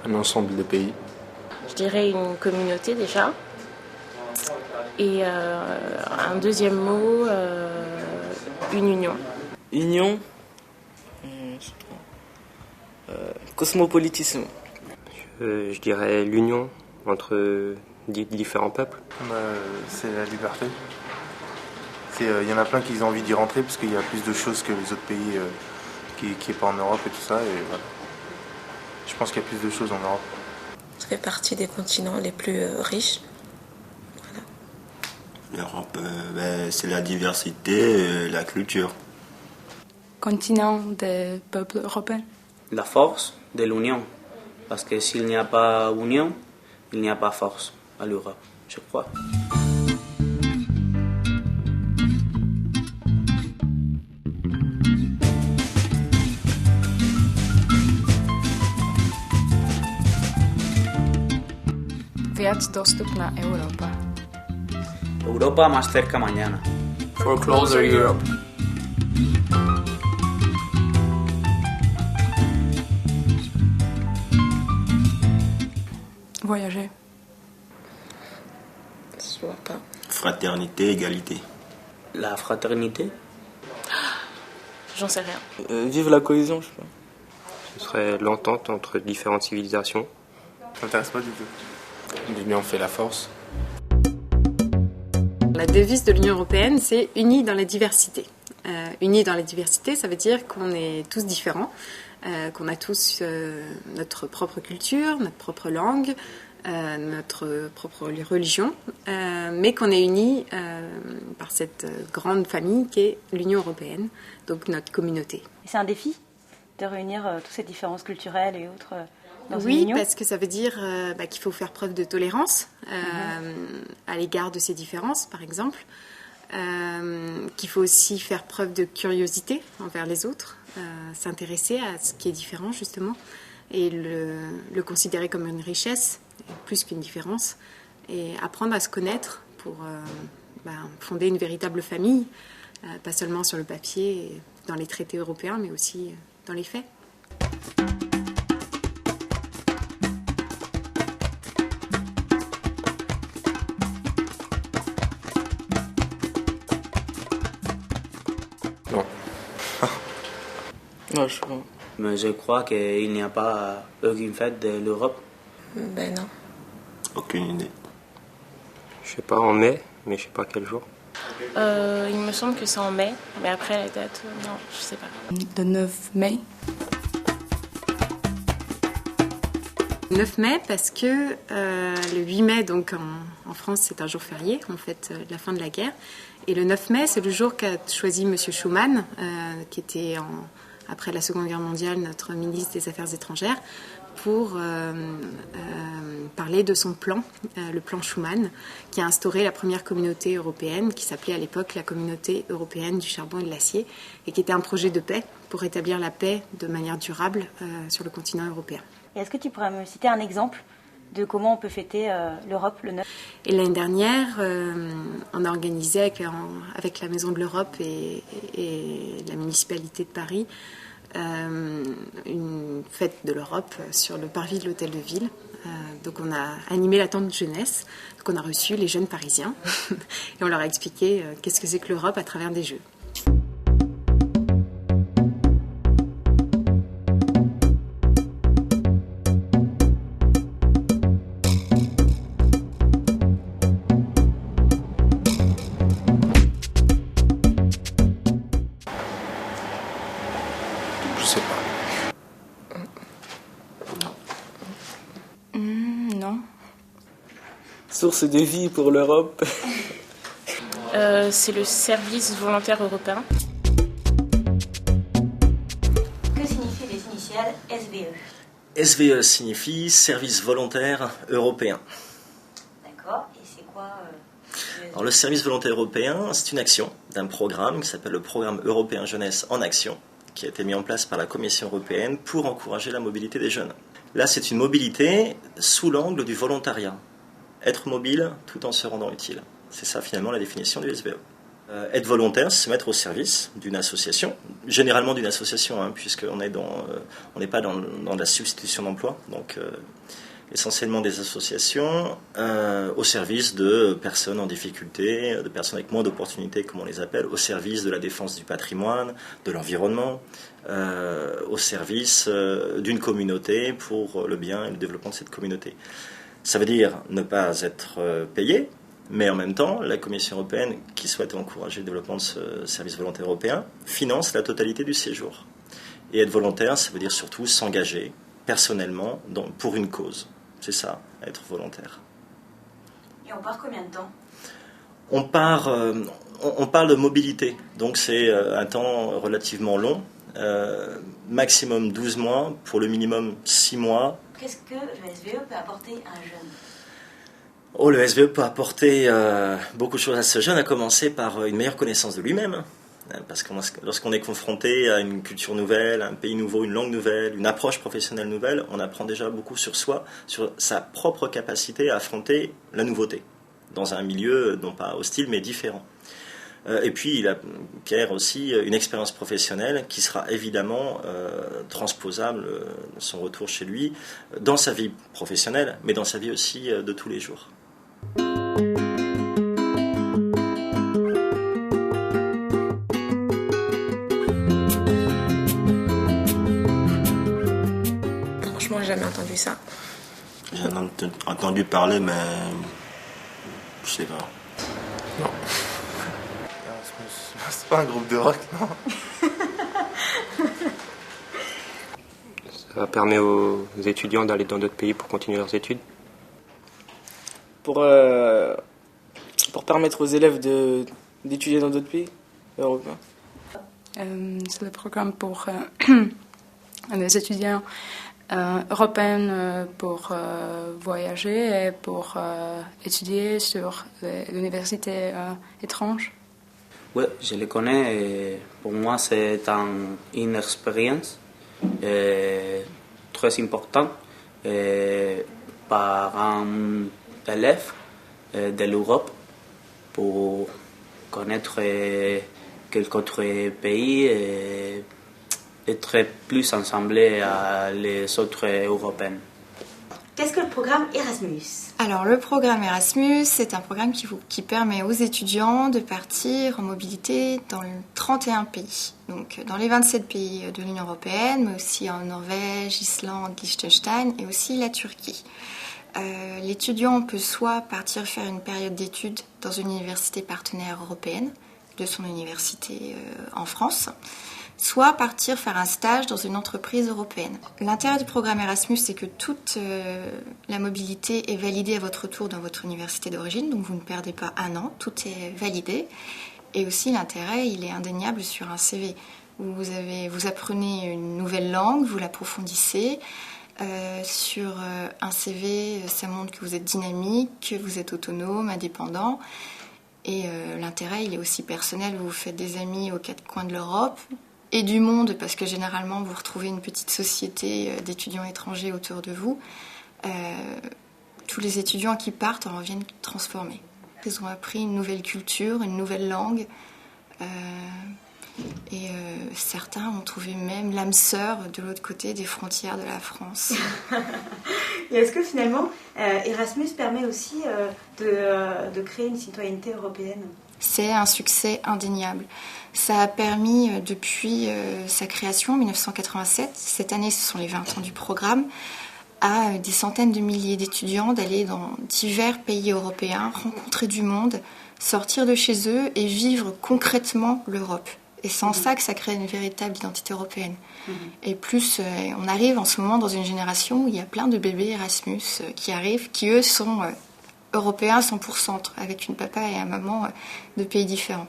Un ensemble de pays. Je dirais une communauté déjà. Et un deuxième mot, une union. Union, cosmopolitisme. Je dirais l'union entre différents peuples. C'est la liberté. Il y en a plein qui ont envie d'y rentrer parce qu'il y a plus de choses que les autres pays qui n'est pas en Europe et tout ça. Et voilà. Je pense qu'il y a plus de choses en Europe. Ça fait partie des continents les plus riches. Voilà. L'Europe, c'est la diversité, la culture. Continent des peuples européens. La force de l'union. Parce que s'il n'y a pas union, il n'y a pas force à l'Europe, je crois. Viac dostupna Europa. Europa más cerca mañana. For closer Europe. Voyager. Je vois pas. Fraternité, égalité. La fraternité. J'en sais rien. Vive la cohésion, je sais pas. Ce serait l'entente entre différentes civilisations. Ça m'intéresse pas du tout. L'union fait la force. La devise de l'Union européenne, c'est « Unis dans la diversité ». Unis dans la diversité, ça veut dire qu'on est tous différents, qu'on a tous notre propre culture, notre propre langue, notre propre religion, mais qu'on est unis par cette grande famille qui est l'Union européenne, donc notre communauté. C'est un défi de réunir toutes ces différences culturelles et autres dans une Oui, union. parce que ça veut dire qu'il faut faire preuve de tolérance à l'égard de ces différences, par exemple, qu'il faut aussi faire preuve de curiosité envers les autres, s'intéresser à ce qui est différent justement, et le considérer comme une richesse, plus qu'une différence, et apprendre à se connaître pour fonder une véritable famille, pas seulement sur le papier, et dans les traités européens, mais aussi dans les faits. Non. Non, je sais pas. Mais je crois qu'il n'y a pas aucune fête de l'Europe. Ben non. Aucune idée. Je sais pas, en mai, mais je sais pas quel jour. Il me semble que c'est en mai, mais après la date, non, je sais pas. Le 9 mai. 9 mai parce que le 8 mai, donc en France, c'est un jour férié, en fait, la fin de la guerre. Et le 9 mai, c'est le jour qu'a choisi M. Schuman, qui était, après la Seconde Guerre mondiale, notre ministre des Affaires étrangères, pour parler de son plan, le plan Schuman, qui a instauré la première communauté européenne, qui s'appelait à l'époque la Communauté européenne du charbon et de l'acier, et qui était un projet de paix pour établir la paix de manière durable sur le continent européen. Et est-ce que tu pourrais me citer un exemple de comment on peut fêter l'Europe le 9 ? Et l'année dernière, on a organisé avec la Maison de l'Europe et la municipalité de Paris une fête de l'Europe sur le parvis de l'Hôtel de Ville. Donc on a animé la tente de jeunesse, donc on a reçu les jeunes parisiens et on leur a expliqué qu'est-ce que c'est que l'Europe à travers des jeux. Je sais pas. Non. Source de vie pour l'Europe. C'est le service volontaire européen. Que signifient les initiales SVE ? SVE signifie Service volontaire européen. D'accord, et c'est quoi Alors, le service volontaire européen, c'est une action d'un programme qui s'appelle le Programme européen jeunesse en action, qui a été mis en place par la Commission européenne pour encourager la mobilité des jeunes. Là, c'est une mobilité sous l'angle du volontariat. être mobile tout en se rendant utile. C'est ça finalement la définition du SVE. Être volontaire, c'est se mettre au service d'une association, généralement d'une association, puisqu'on n'est pas dans de la substitution d'emploi, donc essentiellement des associations au service de personnes en difficulté, de personnes avec moins d'opportunités, comme on les appelle, au service de la défense du patrimoine, de l'environnement, au service d'une communauté pour le bien et le développement de cette communauté. Ça veut dire ne pas être payé, mais en même temps, la Commission européenne, qui souhaite encourager le développement de ce service volontaire européen, finance la totalité du séjour. Et être volontaire, ça veut dire surtout s'engager personnellement pour une cause. C'est ça, être volontaire. Et on part combien de temps ? On parle de mobilité, donc c'est un temps relativement long, maximum 12 mois, pour le minimum 6 mois. Qu'est-ce que le SVE peut apporter à un jeune ? Le SVE peut apporter beaucoup de choses à ce jeune, à commencer par une meilleure connaissance de lui-même. Parce que lorsqu'on est confronté à une culture nouvelle, à un pays nouveau, une langue nouvelle, une approche professionnelle nouvelle, on apprend déjà beaucoup sur soi, sur sa propre capacité à affronter la nouveauté, dans un milieu non pas hostile mais différent. Et puis il acquiert aussi une expérience professionnelle qui sera évidemment transposable, son retour chez lui, dans sa vie professionnelle, mais dans sa vie aussi de tous les jours. Franchement, j'ai jamais entendu ça. J'ai entendu parler, mais je sais pas. Non. C'est pas un groupe de rock, non? Ça permet aux étudiants d'aller dans d'autres pays pour continuer leurs études. Pour permettre aux élèves d'étudier dans d'autres pays européens. C'est le programme pour les étudiants européens pour voyager et pour étudier sur l'université étrange. Oui, je le connais et pour moi c'est une expérience très importante par un élève de l'Europe pour connaître quelques autres pays et être plus ensemble à les autres Européens. Qu'est-ce que le programme Erasmus ? Alors le programme Erasmus, c'est un programme qui permet aux étudiants de partir en mobilité dans 31 pays. Donc dans les 27 pays de l'Union européenne, mais aussi en Norvège, Islande, Liechtenstein et aussi la Turquie. L'étudiant peut soit partir faire une période d'études dans une université partenaire européenne de son université en France, soit partir faire un stage dans une entreprise européenne. L'intérêt du programme Erasmus, c'est que toute la mobilité est validée à votre tour dans votre université d'origine, donc vous ne perdez pas un an, tout est validé. Et aussi l'intérêt, il est indéniable sur un CV. Vous apprenez une nouvelle langue, vous l'approfondissez. Sur un CV, ça montre que vous êtes dynamique, que vous êtes autonome, indépendant. Et l'intérêt, il est aussi personnel. Vous vous faites des amis aux quatre coins de l'Europe et du monde, parce que généralement, vous retrouvez une petite société d'étudiants étrangers autour de vous. Tous les étudiants qui partent en reviennent transformés. Ils ont appris une nouvelle culture, une nouvelle langue. Et certains ont trouvé même l'âme sœur de l'autre côté des frontières de la France. Et est-ce que finalement, Erasmus permet aussi de créer une citoyenneté européenne ? C'est un succès indéniable. Ça a permis, depuis sa création en 1987, cette année ce sont les 20 ans du programme, à des centaines de milliers d'étudiants d'aller dans divers pays européens, rencontrer du monde, sortir de chez eux et vivre concrètement l'Europe. Et c'est en ça que ça crée une véritable identité européenne. Et plus, on arrive en ce moment dans une génération où il y a plein de bébés Erasmus qui arrivent, qui eux sont européens 100%, avec une papa et une maman de pays différents.